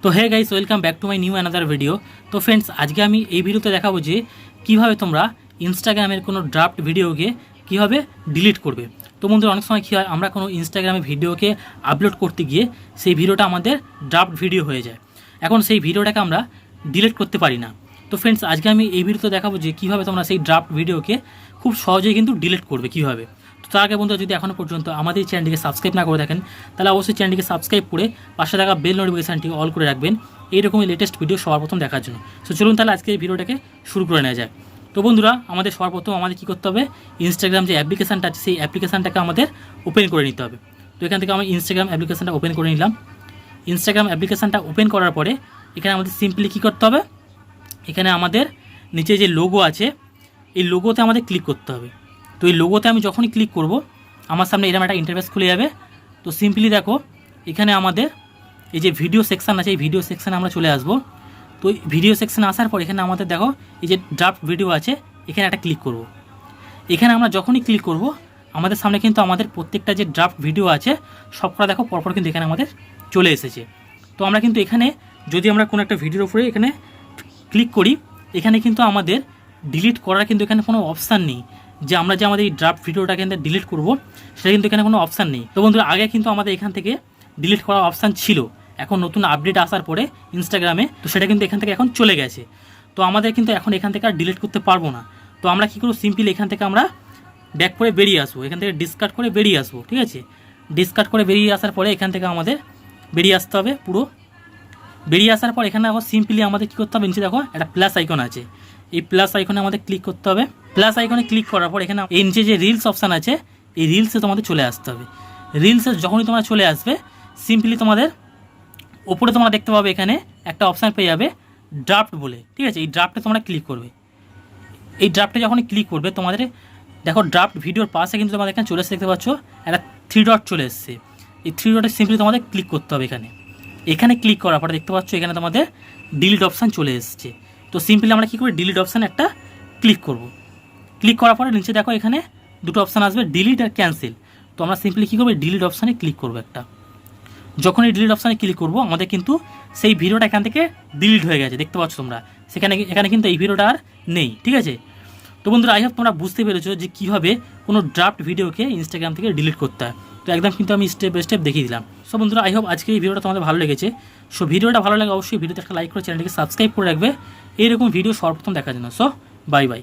তো hey guys, welcome back to my new another video. তো friends, আজকে আমি এই ভিডিওতে দেখাবো যে কীভাবে তোমরা ইনস্টাগ্রামের কোনো ড্রাফট ভিডিওকে কীভাবে ডিলিট করবে। তো বন্ধুরা, অনেক সময় কী হয়, আমরা কোনো ইনস্টাগ্রামে ভিডিওকে আপলোড করতে গিয়ে সেই ভিডিওটা আমাদের ড্রাফট ভিডিও হয়ে যায়। এখন সেই ভিডিওটাকে আমরা ডিলিট করতে পারি না। তো ফ্রেন্ডস, আজকে আমি এই ভিডিওতে দেখাবো যে কীভাবে তোমরা সেই ড্রাফট ভিডিওকে খুব সহজেই কিন্তু ডিলিট করবে কীভাবে। তো তার আগে বন্ধুরা, যদি এখনও পর্যন্ত আমাদের চ্যানেলটিকে সাবস্ক্রাইব না করে থাকেন, তাহলে অবশ্যই চ্যানেলটিকে সাবস্ক্রাইব করে পাশে থাকা বেল নোটিফিকেশানটি অল করে রাখবেন এইরকমই লেটেস্ট ভিডিও সবার প্রথম দেখার জন্য। তো চলুন তাহলে আজকে এই ভিডিওটাকে শুরু করে নেওয়া যায়। তো বন্ধুরা, আমাদের সর্বপ্রথম আমাদের কী করতে হবে, ইনস্টাগ্রাম যে অ্যাপ্লিকেশানটা আছে সেই অ্যাপ্লিকেশানটাকে আমাদের ওপেন করে নিতে হবে। তো এখান থেকে আমি ইনস্টাগ্রাম অ্যাপ্লিকেশানটা ওপেন করে নিলাম। ইনস্টাগ্রাম অ্যাপ্লিকেশানটা ওপেন করার পরে এখানে আমাদের সিম্পলি কী করতে হবে, এখানে আমাদের নিচে যে লোগো আছে এই লোগোতে আমাদের ক্লিক করতে হবে। তো এই লোগোতে আমি যখনই ক্লিক করব, আমার সামনে এরকম একটা ইন্টারফেস খুলে যাবে। তো সিম্পলি দেখো, এখানে আমাদের এই যে ভিডিও সেকশান আছে, এই ভিডিও সেকশানে আমরা চলে আসব। তো এই ভিডিও সেকশানে আসার পর এখানে আমাদের দেখো এই যে ড্রাফট ভিডিও আছে, এখানে একটা ক্লিক করব। এখানে আমরা যখনই ক্লিক করব, আমাদের সামনে কিন্তু আমাদের প্রত্যেকটা যে ড্রাফট ভিডিও আছে সবকটা দেখো পরপর কিন্তু এখানে আমাদের চলে এসেছে। তো আমরা কিন্তু এখানে যদি আমরা কোনো একটা ভিডিওর উপরে এখানে ক্লিক করি, এখানে কিন্তু আমাদের ডিলিট করার কিন্তু এখানে কোনো অপশান নেই, যে আমরা যে আমাদের এই ড্রাফট ভিডিওটাকে ডিলিট করব সেটা কিন্তু এখানে কোনো অপশান নেই। তো বন্ধুরা, আগে কিন্তু আমাদের এখান থেকে ডিলিট করার অপশান ছিল, এখন নতুন আপডেট আসার পরে ইনস্টাগ্রামে তো সেটা কিন্তু এখান থেকে এখন চলে গেছে। তো আমাদের কিন্তু এখন এখান থেকে আর ডিলিট করতে পারবো না। তো আমরা কী করবো, সিম্পলি এখান থেকে আমরা ব্যাক করে বেরিয়ে আসবো, এখান থেকে ডিসকার্ড করে বেরিয়ে আসবো। ঠিক আছে, ডিসকার্ড করে বেরিয়ে আসার পরে এখান থেকে আমাদের বেরিয়ে আসতে হবে। পুরো বেরিয়ে আসার পর এখানে আবার সিম্পলি আমাদের কী করতে হবে, নিচে দেখো একটা প্লাস আইকন আছে, এই প্লাস আইকনে আমাদের ক্লিক করতে হবে। প্লাস আইকনে ক্লিক করার পর এখানে এই নিচে যে রিলস অপশান আছে, এই রিলসে তোমাদের চলে আসতে হবে। রিলসে যখনই তোমরা চলে আসবে, সিম্পলি তোমাদের ওপরে তোমরা দেখতে পাবে এখানে একটা অপশান পেয়ে যাবে ড্রাফট বলে। ঠিক আছে, এই ড্রাফটে তোমরা ক্লিক করবে। এই ড্রাফটে যখনই ক্লিক করবে, তোমাদের দেখো ড্রাফট ভিডিওর পাশে কিন্তু তোমাদের এখানে চলে এসে দেখতে পাচ্ছ একটা 3 ডট চলে এসছে। এই 3 ডটে সিম্পলি তোমাদের ক্লিক করতে হবে। এখানে ক্লিক করার পরে দেখতে পাচ্ছ এখানে তোমাদের ডিলিট অপশান চলে এসছে। তো সিম্পলি আমরা কী করি, ডিলিট অপশান একটা ক্লিক করব। ক্লিক করার পরে নিচে দেখো এখানে দুটো অপশান আসবে, ডিলিট আর ক্যান্সেল। তো আমরা সিম্পলি কী করবো, ডিলিট অপশানে ক্লিক করবো একটা। যখন এই ডিলিট অপশানে ক্লিক করবো, আমাদের কিন্তু সেই ভিডিওটা এখান থেকে ডিলিট হয়ে গেছে, দেখতে পাচ্ছ তোমরা এখানে কিন্তু এই ভিডিওটা আর নেই। ঠিক আছে, তো বন্ধুরা, আই হোপ তোমরা বুঝতে পেরেছো যে কীভাবে কোনো ড্রাফট ভিডিওকে ইনস্টাগ্রাম থেকে ডিলিট করতে হয়। তো একদম কিন্তু আমি স্টেপ বাই স্টেপ দেখিয়ে দিলাম। সো বন্ধুরা, আই হোপ আজকে এই ভিডিওটা তোমাদের ভালো লেগেছে। সো ভিডিওটা ভালো লাগে অবশ্যই ভিডিওতে একটা লাইক করে চ্যানেলটিকে সাবস্ক্রাইব করে রাখবে এইরকম ভিডিও সর্বপ্রথম দেখার জন্য। So bye bye.